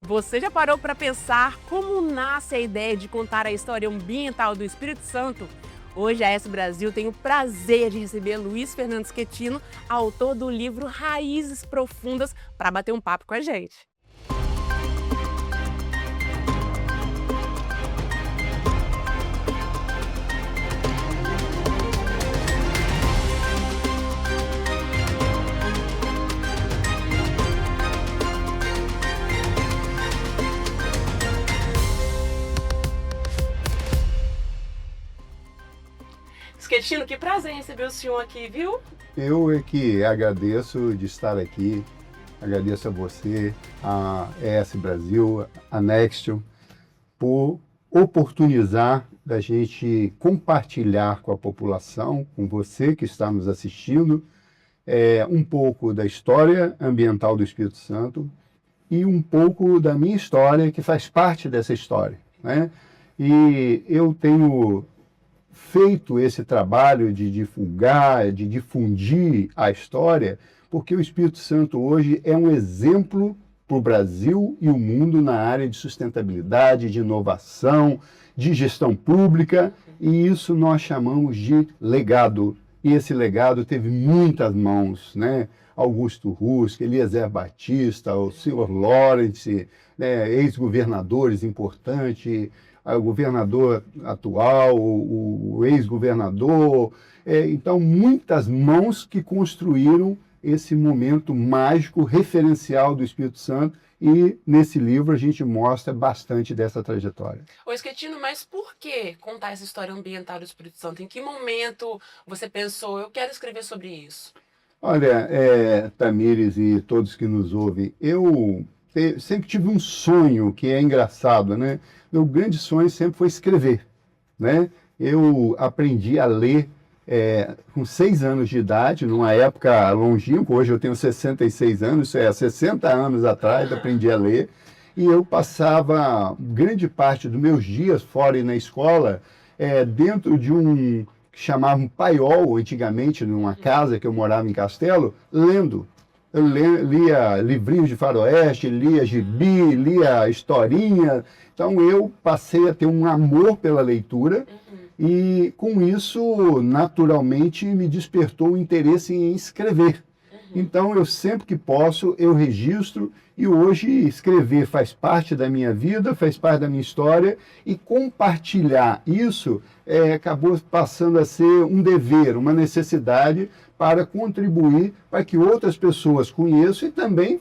Você já parou para pensar como nasce a ideia de contar a história ambiental do Espírito Santo? Hoje a S Brasil tem o prazer de receber Luiz Fernando Schettino, autor do livro Raízes Profundas, para bater um papo com a gente. Schettino, que prazer receber o senhor aqui, viu? Eu é que agradeço de estar aqui, agradeço a você, a ES Brasil, a Nextion, por oportunizar da gente compartilhar com a população, com você que está nos assistindo, um pouco da história ambiental do Espírito Santo e um pouco da minha história, que faz parte dessa história, né? E eu tenho feito esse trabalho de divulgar, de difundir a história, porque o Espírito Santo hoje é um exemplo para o Brasil e o mundo na área de sustentabilidade, de inovação, de gestão pública, e isso nós chamamos de legado. E esse legado teve muitas mãos, né? Augusto Rusca, Eliezer Batista, o senhor Lawrence, né? Ex-governadores importantes, o governador atual, o ex-governador. Então, muitas mãos que construíram esse momento mágico, referencial do Espírito Santo, e nesse livro a gente mostra bastante dessa trajetória. Ô Schettino, mas por que contar essa história ambiental do Espírito Santo? Em que momento você pensou, eu quero escrever sobre isso? Olha, Tamires e todos que nos ouvem, eu sempre tive um sonho que é engraçado, né? Meu grande sonho sempre foi escrever, né? Eu aprendi a ler com 6 anos de idade, numa época longínqua. Hoje eu tenho 66 anos, isso é 60 anos atrás, aprendi a ler, e eu passava grande parte dos meus dias fora e na escola, dentro de um que chamavam paiol, antigamente, numa casa que eu morava em Castelo, lendo. Eu lia livrinhos de faroeste, lia gibi, lia historinha. Então eu passei a ter um amor pela leitura, e com isso, naturalmente, me despertou o interesse em escrever. Então eu sempre que posso, eu registro, e hoje escrever faz parte da minha vida, faz parte da minha história, e compartilhar isso acabou passando a ser um dever, uma necessidade, para contribuir para que outras pessoas conheçam e também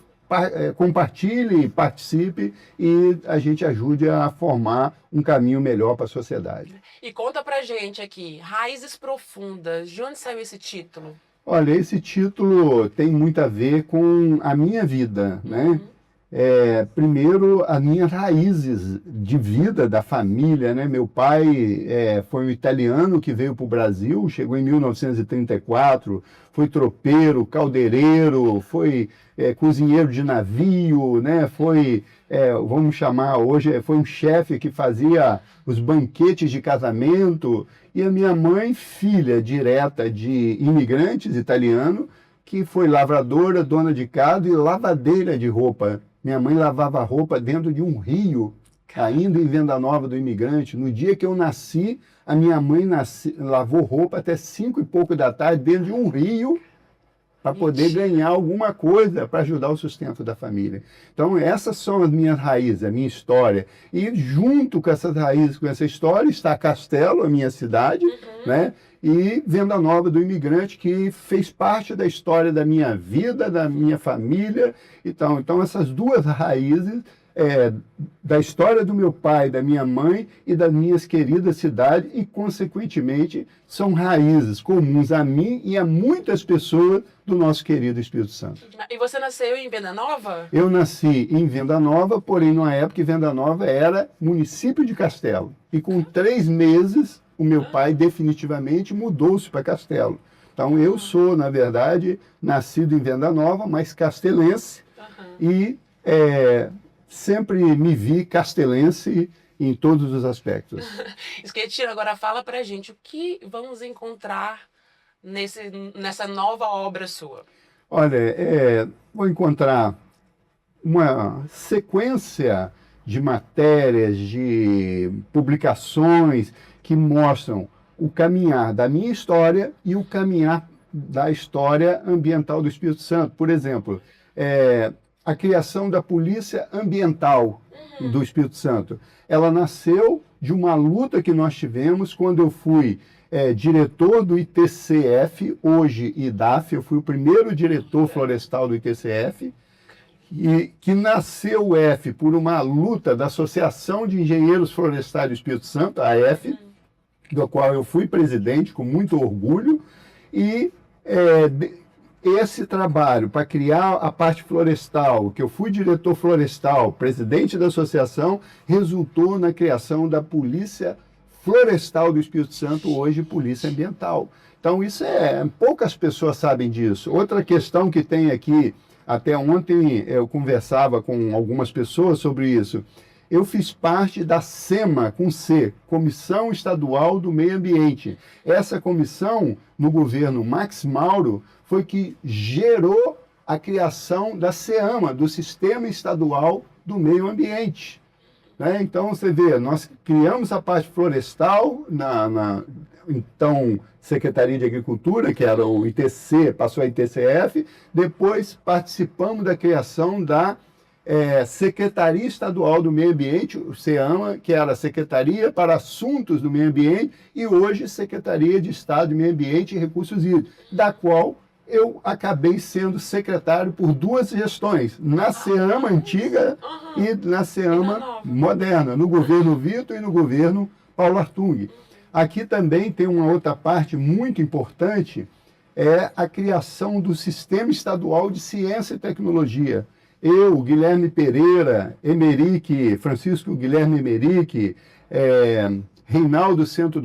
compartilhe, participe, e a gente ajude a formar um caminho melhor para a sociedade. E conta pra gente aqui, Raízes Profundas, de onde saiu esse título? Olha, esse título tem muito a ver com a minha vida, né? Primeiro, as minhas raízes de vida, da família, né? Meu pai foi um italiano que veio para o Brasil, chegou em 1934, foi tropeiro, caldeireiro, foi cozinheiro de navio, né? Foi, vamos chamar hoje, foi um chefe que fazia os banquetes de casamento. E a minha mãe, filha direta de imigrantes italianos, que foi lavradora, dona de casa e lavadeira de roupa. Minha mãe lavava roupa dentro de um rio, ainda em Venda Nova do Imigrante. No dia que eu nasci, a minha mãe lavou roupa até 5 e pouco da tarde dentro de um rio, para poder ganhar alguma coisa para ajudar o sustento da família. Então essas são as minhas raízes, a minha história. E junto com essas raízes, com essa história, está Castelo, a minha cidade, né? E Venda Nova do Imigrante, que fez parte da história da minha vida, da minha família. Então essas duas raízes, da história do meu pai, da minha mãe e das minhas queridas cidades, e consequentemente são raízes comuns a mim e a muitas pessoas do nosso querido Espírito Santo. E você nasceu em Venda Nova? Eu nasci em Venda Nova, porém numa época que Venda Nova era município de Castelo, e com 3 meses o meu pai definitivamente mudou-se para Castelo. Então eu sou, na verdade, nascido em Venda Nova, mas castelense, e sempre me vi castelense em todos os aspectos. Schettino, agora fala pra gente o que vamos encontrar nessa nova obra sua. Olha, vou encontrar uma sequência de matérias, de publicações que mostram o caminhar da minha história e o caminhar da história ambiental do Espírito Santo. Por exemplo, a criação da Polícia Ambiental do Espírito Santo. Ela nasceu de uma luta que nós tivemos quando eu fui diretor do ITCF, hoje IDAF, eu fui o primeiro diretor florestal do ITCF, e que nasceu o F por uma luta da Associação de Engenheiros Florestais do Espírito Santo, a AF, do qual eu fui presidente com muito orgulho, e esse trabalho para criar a parte florestal, que eu fui diretor florestal, presidente da associação, resultou na criação da Polícia Florestal do Espírito Santo, hoje Polícia Ambiental. Então, poucas pessoas sabem disso. Outra questão que tem aqui, até ontem eu conversava com algumas pessoas sobre isso. Eu fiz parte da SEMA, com C, Comissão Estadual do Meio Ambiente. Essa comissão, no governo Max Mauro, foi que gerou a criação da SEAMA, do Sistema Estadual do Meio Ambiente. Né? Então, você vê, nós criamos a parte florestal então, Secretaria de Agricultura, que era o ITC, passou a ITCF, depois participamos da criação da Secretaria Estadual do Meio Ambiente, o SEAMA, que era a Secretaria para Assuntos do Meio Ambiente, e hoje Secretaria de Estado de Meio Ambiente e Recursos Hídricos, da qual eu acabei sendo secretário por 2 gestões, na SEAMA antiga e na SEAMA moderna, no governo Vitor e no governo Paulo Artung. Aqui também tem uma outra parte muito importante, é a criação do Sistema Estadual de Ciência e Tecnologia. Eu, Guilherme Pereira, Emerick, Francisco Guilherme Emerick, Reinaldo Centro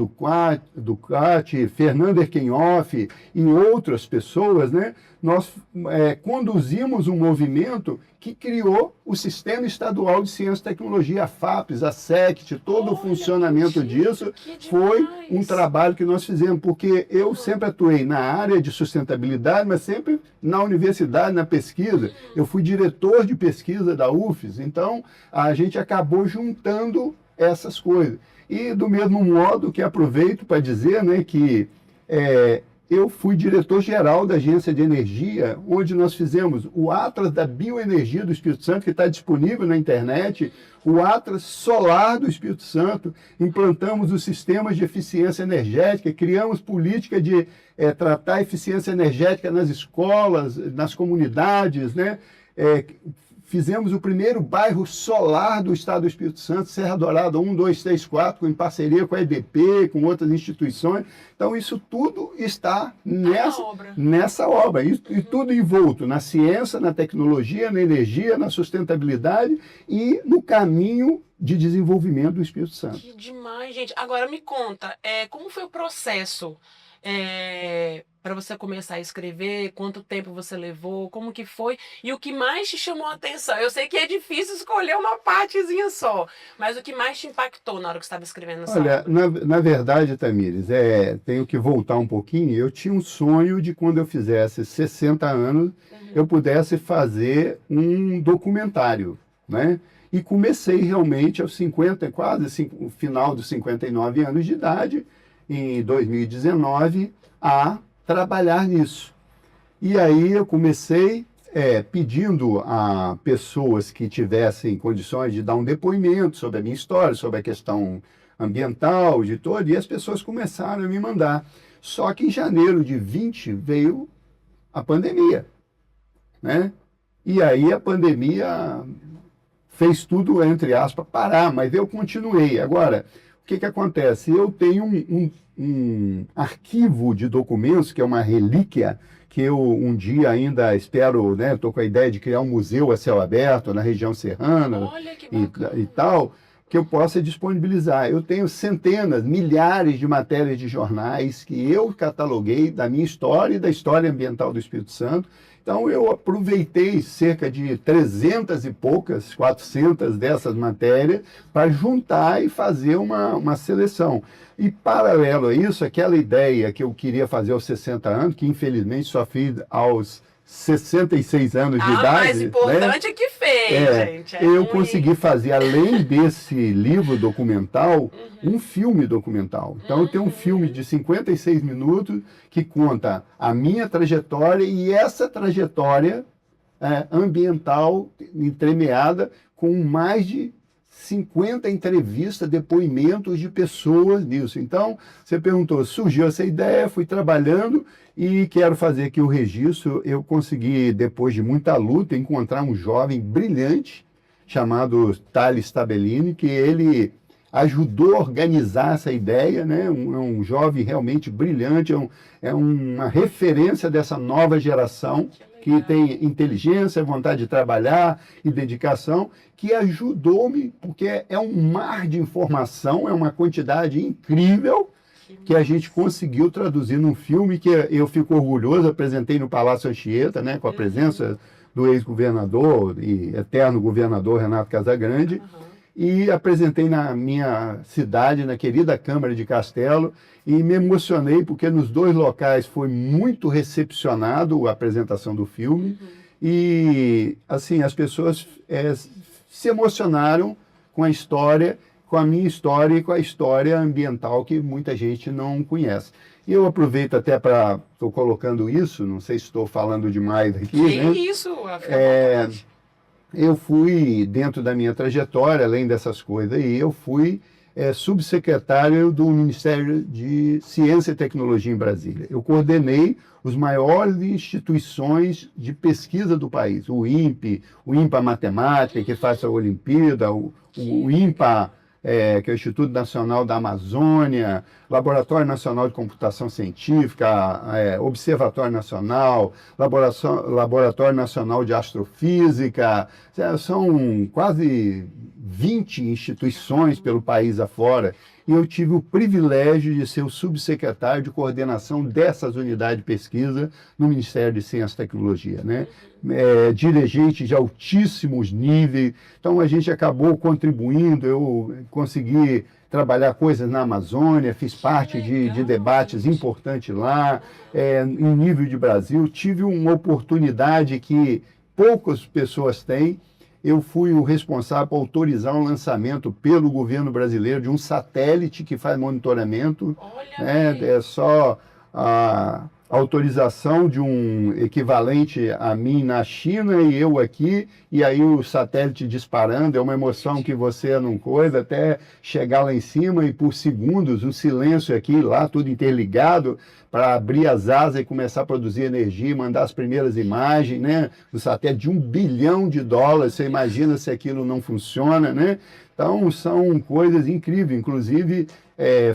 Ducati, Fernando Erkenhoff e outras pessoas, né? Nós conduzimos um movimento que criou o Sistema Estadual de Ciência e Tecnologia, a FAPES, a SECT, todo o funcionamento disso foi um trabalho que nós fizemos, porque eu sempre atuei na área de sustentabilidade, mas sempre na universidade, na pesquisa. Eu fui diretor de pesquisa da UFES, então a gente acabou juntando essas coisas. E do mesmo modo que aproveito para dizer, né, que eu fui diretor-geral da Agência de Energia, onde nós fizemos o Atlas da Bioenergia do Espírito Santo, que está disponível na internet, o Atlas Solar do Espírito Santo, implantamos os sistemas de eficiência energética, criamos política de tratar a eficiência energética nas escolas, nas comunidades, né? Fizemos o primeiro bairro solar do Estado do Espírito Santo, Serra Dourada 1, 2, 3, 4, em parceria com a EDP, com outras instituições. Então, isso tudo está nessa obra. E tudo envolto na ciência, na tecnologia, na energia, na sustentabilidade e no caminho de desenvolvimento do Espírito Santo. Que demais, gente. Agora me conta, como foi o processo para você começar a escrever? Quanto tempo você levou? Como que foi? E o que mais te chamou a atenção? Eu sei que é difícil escolher uma partezinha só, mas o que mais te impactou na hora que você estava escrevendo essa obra? Na verdade, Tamires, tenho que voltar um pouquinho. Eu tinha um sonho de quando eu fizesse 60 anos, eu pudesse fazer um documentário, né? E comecei realmente aos 50, quase o final dos 59 anos de idade, em 2019, a trabalhar nisso. E aí eu comecei pedindo a pessoas que tivessem condições de dar um depoimento sobre a minha história, sobre a questão ambiental, de todo, e as pessoas começaram a me mandar. Só que em janeiro de 20 veio a pandemia, né? E aí a pandemia fez tudo, entre aspas, parar, mas eu continuei. Agora, o que acontece? Eu tenho um arquivo de documentos, que é uma relíquia, que eu um dia ainda espero, né? Estou com a ideia de criar um museu a céu aberto na região serrana. Olha, que e tal, que eu possa disponibilizar. Eu tenho centenas, milhares de matérias de jornais que eu cataloguei da minha história e da história ambiental do Espírito Santo. Então, eu aproveitei cerca de 300 e poucas, 400 dessas matérias para juntar e fazer uma seleção. E, paralelo a isso, aquela ideia que eu queria fazer aos 60 anos, que infelizmente só fiz aos 66 anos de idade. O mais importante é que fez, gente. Eu consegui fazer, além desse livro documental, um filme documental. Então, eu tenho um filme de 56 minutos que conta a minha trajetória e essa trajetória ambiental entremeada com mais de 50 entrevistas, depoimentos de pessoas nisso. Então, você perguntou, surgiu essa ideia, fui trabalhando e quero fazer aqui o registro. Eu consegui, depois de muita luta, encontrar um jovem brilhante chamado Thales Tabellini, que ele ajudou a organizar essa ideia, né? Um jovem realmente brilhante, é uma referência dessa nova geração que tem inteligência, vontade de trabalhar e dedicação, que ajudou-me, porque é um mar de informação, é uma quantidade incrível que a gente conseguiu traduzir num filme que eu fico orgulhoso, apresentei no Palácio Anchieta, né, com a presença do ex-governador e eterno governador Renato Casagrande, e apresentei na minha cidade, na querida Câmara de Castelo, e me emocionei porque nos dois locais foi muito recepcionado a apresentação do filme, e assim, as pessoas se emocionaram com a história, com a minha história e com a história ambiental que muita gente não conhece. E eu aproveito até para, estou colocando isso, não sei se estou falando demais aqui, né? Isso, fica à vontade. Eu fui, dentro da minha trajetória, além dessas coisas aí, eu fui subsecretário do Ministério de Ciência e Tecnologia em Brasília. Eu coordenei os maiores instituições de pesquisa do país, o INPE, o INPA Matemática, que faz a Olimpíada, o INPA, que é o Instituto Nacional da Amazônia, Laboratório Nacional de Computação Científica, Observatório Nacional, Laboratório Nacional de Astrofísica. São quase 20 instituições pelo país afora, e eu tive o privilégio de ser o subsecretário de coordenação dessas unidades de pesquisa no Ministério de Ciência e Tecnologia, né? Dirigente de altíssimos níveis, então a gente acabou contribuindo, eu consegui trabalhar coisas na Amazônia, fiz parte de debates importantes lá, em nível de Brasil, tive uma oportunidade que poucas pessoas têm. Eu fui o responsável por autorizar o lançamento pelo governo brasileiro de um satélite que faz monitoramento. É só a autorização de um equivalente a mim na China e eu aqui, e aí o satélite disparando, é uma emoção que você não coisa, até chegar lá em cima e por segundos, o silêncio aqui e lá, tudo interligado, para abrir as asas e começar a produzir energia, mandar as primeiras imagens, né? O satélite de $1 bilhão, você imagina se aquilo não funciona, né? Então, são coisas incríveis, inclusive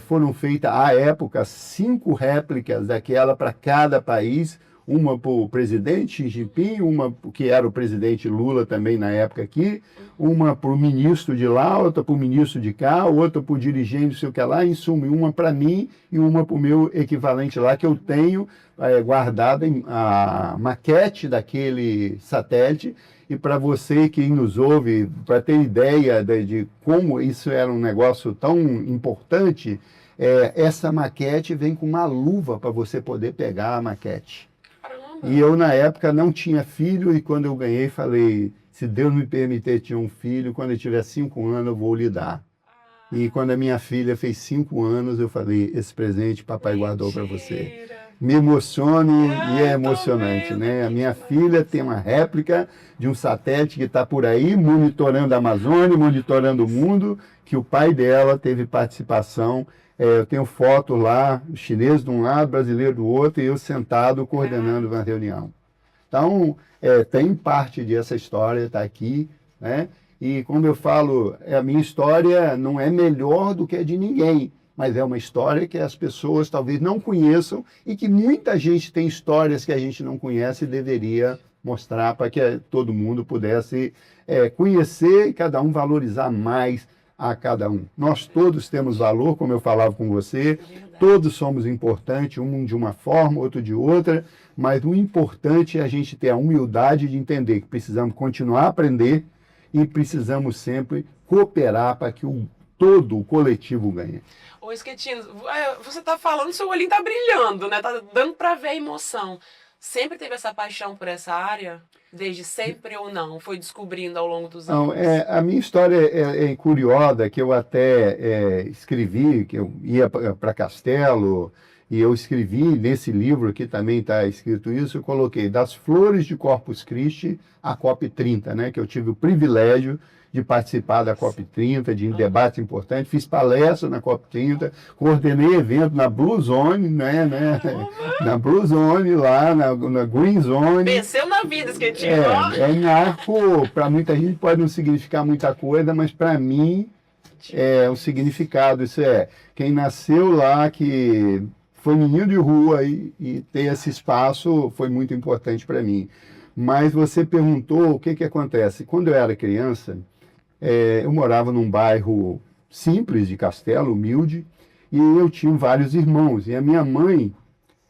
foram feitas, à época, 5 réplicas daquela para cada país, uma para o presidente Xi Jinping, uma que era o presidente Lula também na época aqui, uma para o ministro de lá, outra para o ministro de cá, outra para o dirigente, não sei o que lá, em suma, uma para mim e uma para o meu equivalente lá, que eu tenho guardada a maquete daquele satélite. E para você que nos ouve, para ter ideia de como isso era um negócio tão importante, essa maquete vem com uma luva para você poder pegar a maquete. Caramba. E eu, na época, não tinha filho, e quando eu ganhei, falei, se Deus me permitir ter um filho, quando eu tiver 5 anos, eu vou lhe dar. E quando a minha filha fez 5 anos, eu falei, esse presente papai guardou para você. Me emociono e é emocionante, né? A minha filha tem uma réplica de um satélite que está por aí monitorando a Amazônia, monitorando o mundo, que o pai dela teve participação. Eu tenho foto lá, chinês de um lado, brasileiro do outro, e eu sentado coordenando uma reunião. Então, tem parte dessa história, está aqui, né? E como eu falo, a minha história não é melhor do que a de ninguém, mas é uma história que as pessoas talvez não conheçam e que muita gente tem histórias que a gente não conhece e deveria mostrar para que todo mundo pudesse conhecer e cada um valorizar mais a cada um. Nós todos temos valor, como eu falava com você, todos somos importantes, um de uma forma, outro de outra, mas o importante é a gente ter a humildade de entender que precisamos continuar a aprender e precisamos sempre cooperar para que todo o coletivo ganhe. Ô, Schettino, você está falando, seu olhinho está brilhando, né? Tá dando para ver a emoção. sempre teve essa paixão por essa área? Desde sempre ou não? Foi descobrindo ao longo dos Não, anos? a minha história é curiosa, que eu até escrevi, que eu ia para Castelo, e eu escrevi nesse livro que também está escrito isso, eu coloquei das flores de Corpus Christi à COP30, né, que eu tive o privilégio de participar da COP30, de debate importante, fiz palestra na COP30, coordenei evento na Blue Zone, na Blue Zone, lá na Green Zone. Venceu na vida, Schettino. Narco, para muita gente pode não significar muita coisa, mas para mim é o significado. Isso quem nasceu lá, que foi menino de rua e ter esse espaço foi muito importante para mim. Mas você perguntou o que acontece. Quando eu era criança, eu morava num bairro simples de Castelo, humilde, e eu tinha vários irmãos. E a minha mãe,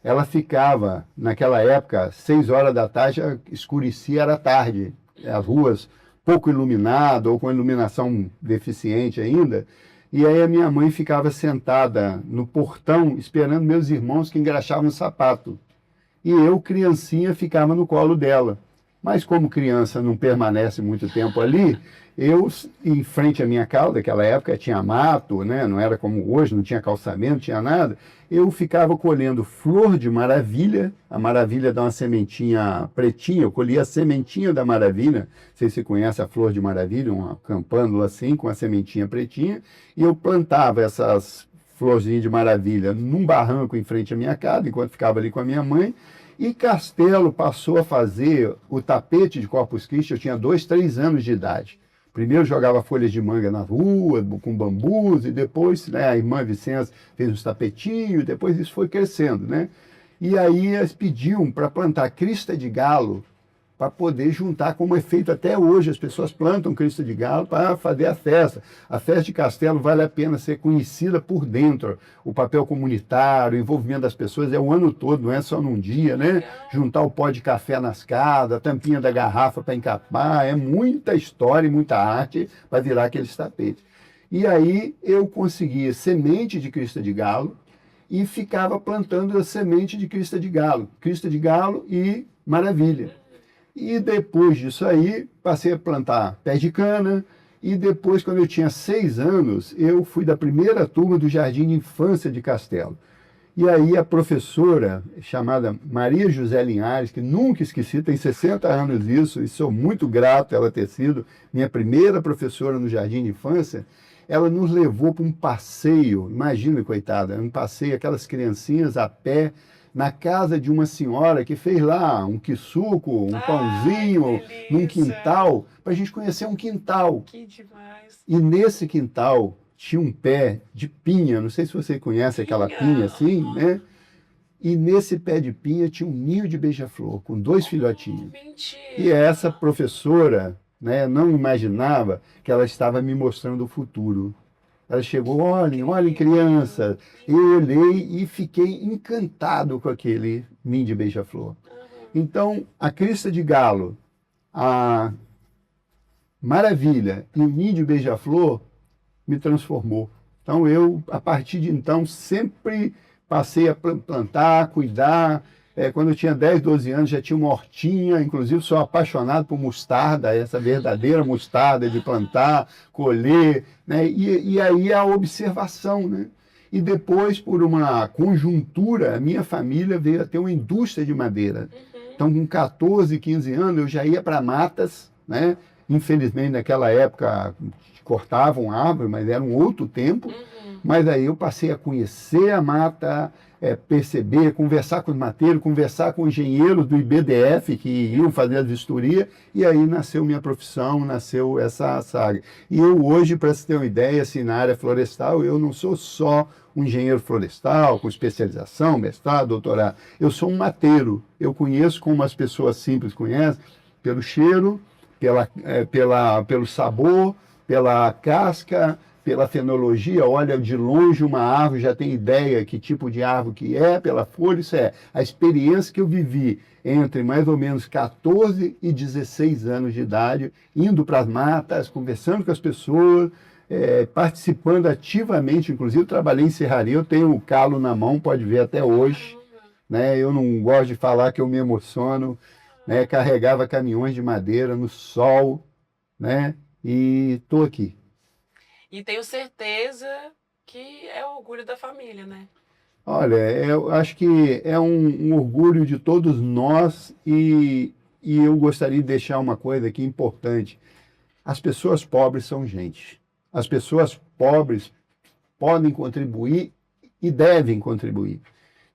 ela ficava, naquela época, 6 horas da tarde, escurecia, era tarde. As ruas pouco iluminadas, ou com iluminação deficiente ainda. E aí a minha mãe ficava sentada no portão, esperando meus irmãos que engraxavam o sapato. E eu, criancinha, ficava no colo dela. Mas como criança não permanece muito tempo ali, eu, em frente à minha casa, naquela época tinha mato, né? Não era como hoje, não tinha calçamento, não tinha nada. Eu ficava colhendo flor de maravilha, a maravilha dá uma sementinha pretinha, eu colhia a sementinha da maravilha, não sei se você conhece a flor de maravilha, uma campânula assim, com a sementinha pretinha, e eu plantava essas florzinhas de maravilha num barranco em frente à minha casa, enquanto ficava ali com a minha mãe. E Castelo passou a fazer o tapete de Corpus Christi, eu tinha 2, 3 anos de idade. Primeiro jogava folhas de manga na rua, com bambus, e depois, né, a irmã Vicença fez uns tapetinhos, depois isso foi crescendo, né? E aí eles pediam para plantar crista de galo, para poder juntar, como é feito até hoje, as pessoas plantam crista de galo para fazer a festa. A festa de Castelo vale a pena ser conhecida por dentro. O papel comunitário, o envolvimento das pessoas é o ano todo, não é só num dia, né? Juntar o pó de café nas casas, a tampinha da garrafa para encapar, é muita história e muita arte para virar aqueles tapetes. E aí eu conseguia semente de crista de galo e ficava plantando a semente de crista de galo e maravilha. E depois disso aí, passei a plantar pé de cana, e depois, quando eu tinha 6 anos, eu fui da primeira turma do Jardim de Infância de Castelo. E aí a professora, chamada Maria José Linhares, que nunca esqueci, tem 60 anos isso, e sou muito grato a ela ter sido minha primeira professora no Jardim de Infância, ela nos levou para um passeio, imagina, coitada, um passeio, aquelas criancinhas a pé, na casa de uma senhora que fez lá um quissuco, um pãozinho, num quintal, para a gente conhecer um quintal. Que demais. E nesse quintal tinha um pé de pinha, não sei se você conhece aquela pinha assim, né? E nesse pé de pinha tinha um ninho de beija-flor, com 2 filhotinhos. Mentira. E essa professora, né, não imaginava que ela estava me mostrando o futuro. Ela chegou, olhem criança. Eu olhei e fiquei encantado com aquele ninho de beija-flor. Então, a crista de galo, a maravilha e o ninho de beija-flor me transformou. Então, eu, a partir de então, sempre passei a plantar, cuidar. Quando eu tinha 10, 12 anos, já tinha uma hortinha, inclusive sou apaixonado por mostarda, essa verdadeira mostarda de plantar, colher, né? E aí a observação, né? E depois, por uma conjuntura, a minha família veio a ter uma indústria de madeira. Então, com 14, 15 anos, eu já ia para matas, né? Infelizmente, naquela época, cortavam árvore, mas era um outro tempo. Mas aí eu passei a conhecer a mata, perceber, conversar com os mateiros, conversar com engenheiros do IBDF que iam fazer a vistoria, e aí nasceu minha profissão, nasceu essa saga. E eu hoje, para você ter uma ideia, assim, na área florestal, eu não sou só um engenheiro florestal, com especialização, mestrado, doutorado, eu sou um mateiro. Eu conheço como as pessoas simples conhecem, pelo cheiro, pelo sabor, pela casca, pela fenologia, olha de longe uma árvore, já tem ideia que tipo de árvore que é, pela folha, isso é a experiência que eu vivi entre mais ou menos 14 e 16 anos de idade, indo para as matas, conversando com as pessoas, participando ativamente, inclusive trabalhei em serraria, eu tenho o calo na mão, pode ver até hoje, né? Eu não gosto de falar que eu me emociono, né? Carregava caminhões de madeira no sol, né? E estou aqui. E tenho certeza que é o orgulho da família, né? Olha, eu acho que é um orgulho de todos nós e eu gostaria de deixar uma coisa aqui importante. As pessoas pobres são gente. As pessoas pobres podem contribuir e devem contribuir.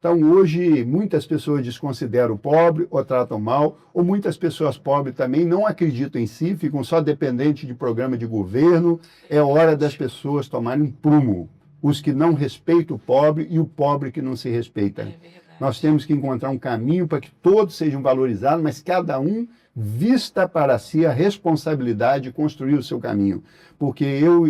Então, hoje, muitas pessoas desconsideram o pobre ou tratam mal, ou muitas pessoas pobres também não acreditam em si, ficam só dependentes de programa de governo. É hora das pessoas tomarem um prumo. Os que não respeitam o pobre e o pobre que não se respeita. É verdade. Nós temos que encontrar um caminho para que todos sejam valorizados, mas cada um vista para si a responsabilidade de construir o seu caminho. Porque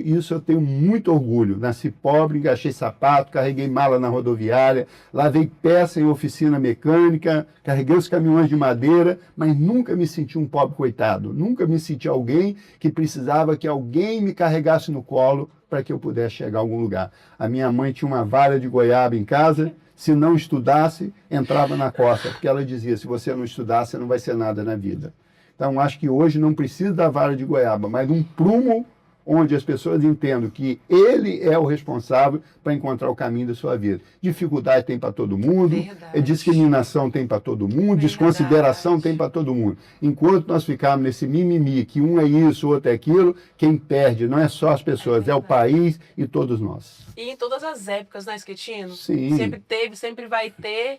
isso eu tenho muito orgulho. Nasci pobre, engaixei sapato, carreguei mala na rodoviária, lavei peça em oficina mecânica, carreguei os caminhões de madeira, mas nunca me senti um pobre coitado. Nunca me senti alguém que precisava que alguém me carregasse no colo para que eu pudesse chegar a algum lugar. A minha mãe tinha uma vara de goiaba em casa. Se não estudasse, entrava na costa, porque ela dizia, se você não estudar, você não vai ser nada na vida. Então, acho que hoje não precisa da vara de goiaba, mas um prumo onde as pessoas entendam que ele é o responsável para encontrar o caminho da sua vida. Dificuldade tem para todo mundo, discriminação tem para todo mundo, desconsideração tem para todo mundo. Enquanto nós ficarmos nesse mimimi, que um é isso, o outro é aquilo, quem perde não é só as pessoas, é o país e todos nós. E em todas as épocas, né, Schettino? Sim. Sempre teve, sempre vai ter.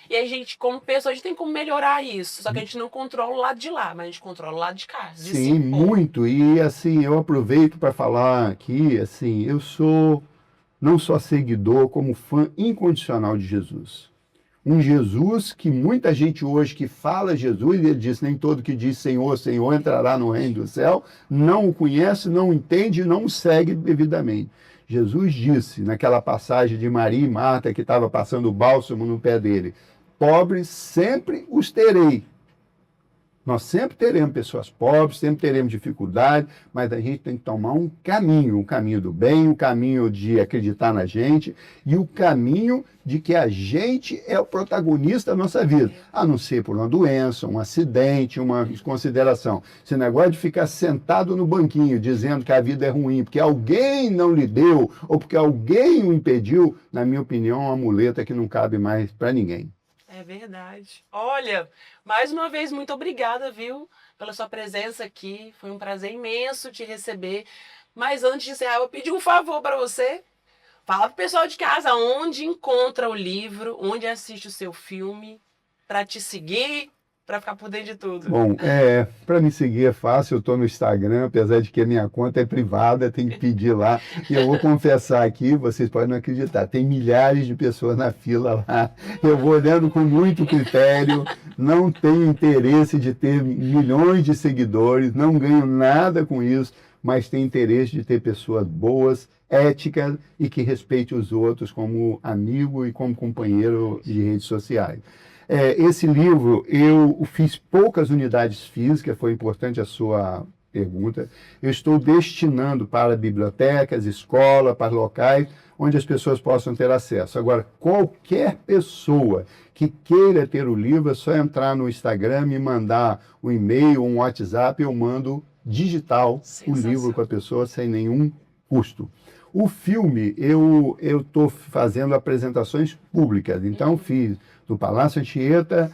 E a gente, como pessoa, a gente tem como melhorar isso. Só que a gente não controla o lado de lá, mas a gente controla o lado de cá. Sim, muito. E assim, eu aproveito para falar aqui, assim, eu sou não só seguidor, como fã incondicional de Jesus. Um Jesus que muita gente hoje que fala Jesus, ele diz, nem todo que diz Senhor, Senhor entrará no reino do céu, não o conhece, não o entende, não o segue devidamente. Jesus disse, naquela passagem de Maria e Marta, que estava passando o bálsamo no pé dele, pobres sempre os terei. Nós sempre teremos pessoas pobres, sempre teremos dificuldade, mas a gente tem que tomar um caminho do bem, um caminho de acreditar na gente e o caminho de que a gente é o protagonista da nossa vida, a não ser por uma doença, um acidente, uma desconsideração. Esse negócio de ficar sentado no banquinho dizendo que a vida é ruim porque alguém não lhe deu ou porque alguém o impediu, na minha opinião, é uma muleta que não cabe mais para ninguém. É verdade. Olha, mais uma vez, muito obrigada, viu, pela sua presença aqui. Foi um prazer imenso te receber. Mas antes de encerrar, eu vou pedir um favor para você. Fala pro pessoal de casa onde encontra o livro, onde assiste o seu filme, para te seguir, para ficar por dentro de tudo. Bom, para me seguir é fácil, eu estou no Instagram, apesar de que a minha conta é privada, tem que pedir lá. E eu vou confessar aqui, vocês podem não acreditar, tem milhares de pessoas na fila lá. Eu vou olhando com muito critério, não tenho interesse de ter milhões de seguidores, não ganho nada com isso, mas tenho interesse de ter pessoas boas, éticas e que respeitem os outros como amigo e como companheiro de redes sociais. Esse livro, eu fiz poucas unidades físicas, foi importante a sua pergunta. Eu estou destinando para bibliotecas, escolas, para locais onde as pessoas possam ter acesso. Agora, qualquer pessoa que queira ter o livro, é só entrar no Instagram, me mandar um e-mail, um WhatsApp, eu mando digital o livro para a pessoa sem nenhum custo. O filme, eu estou fazendo apresentações públicas, então fiz no Palácio Anchieta,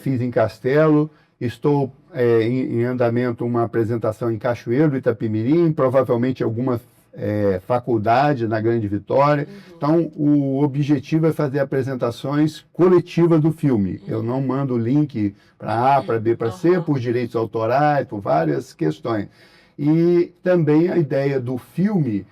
fiz em Castelo, estou em andamento uma apresentação em Cachoeiro do Itapemirim, provavelmente alguma faculdade na Grande Vitória. Então, o objetivo é fazer apresentações coletivas do filme. Eu não mando o link para A, para B, para C, por direitos autorais, por várias questões. E também a ideia do filme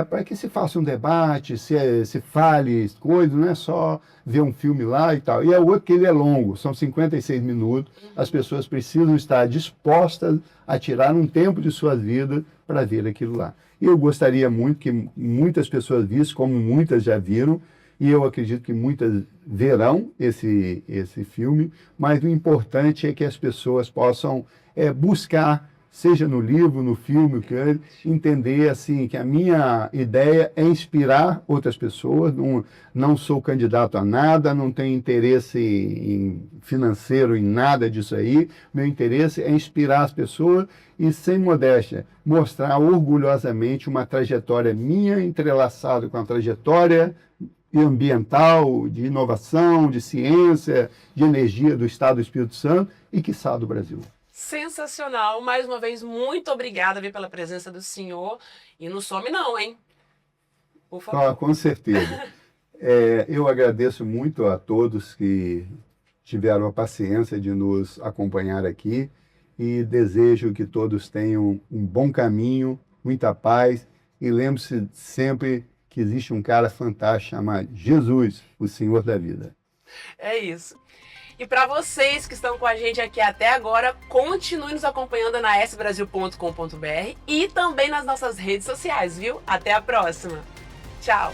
para que se faça um debate, se fale coisas, não é só ver um filme lá e tal. E é outro que ele é longo, são 56 minutos, as pessoas precisam estar dispostas a tirar um tempo de suas vidas para ver aquilo lá. E eu gostaria muito que muitas pessoas vissem, como muitas já viram, e eu acredito que muitas verão esse filme, mas o importante é que as pessoas possam buscar seja no livro, no filme, entender assim que a minha ideia é inspirar outras pessoas. Não sou candidato a nada, não tenho interesse financeiro em nada disso aí. Meu interesse é inspirar as pessoas e, sem modéstia, mostrar orgulhosamente uma trajetória minha entrelaçada com a trajetória ambiental, de inovação, de ciência, de energia do Estado do Espírito Santo e, quiçá, do Brasil. Sensacional. Mais uma vez, muito obrigada pela presença do senhor. E não some não, hein? Por favor. Com certeza. Eu agradeço muito a todos que tiveram a paciência de nos acompanhar aqui e desejo que todos tenham um bom caminho, muita paz e lembre-se sempre que existe um cara fantástico chamado Jesus, o Senhor da vida. É isso. E para vocês que estão com a gente aqui até agora, continue nos acompanhando na sbrasil.com.br e também nas nossas redes sociais, viu? Até a próxima. Tchau!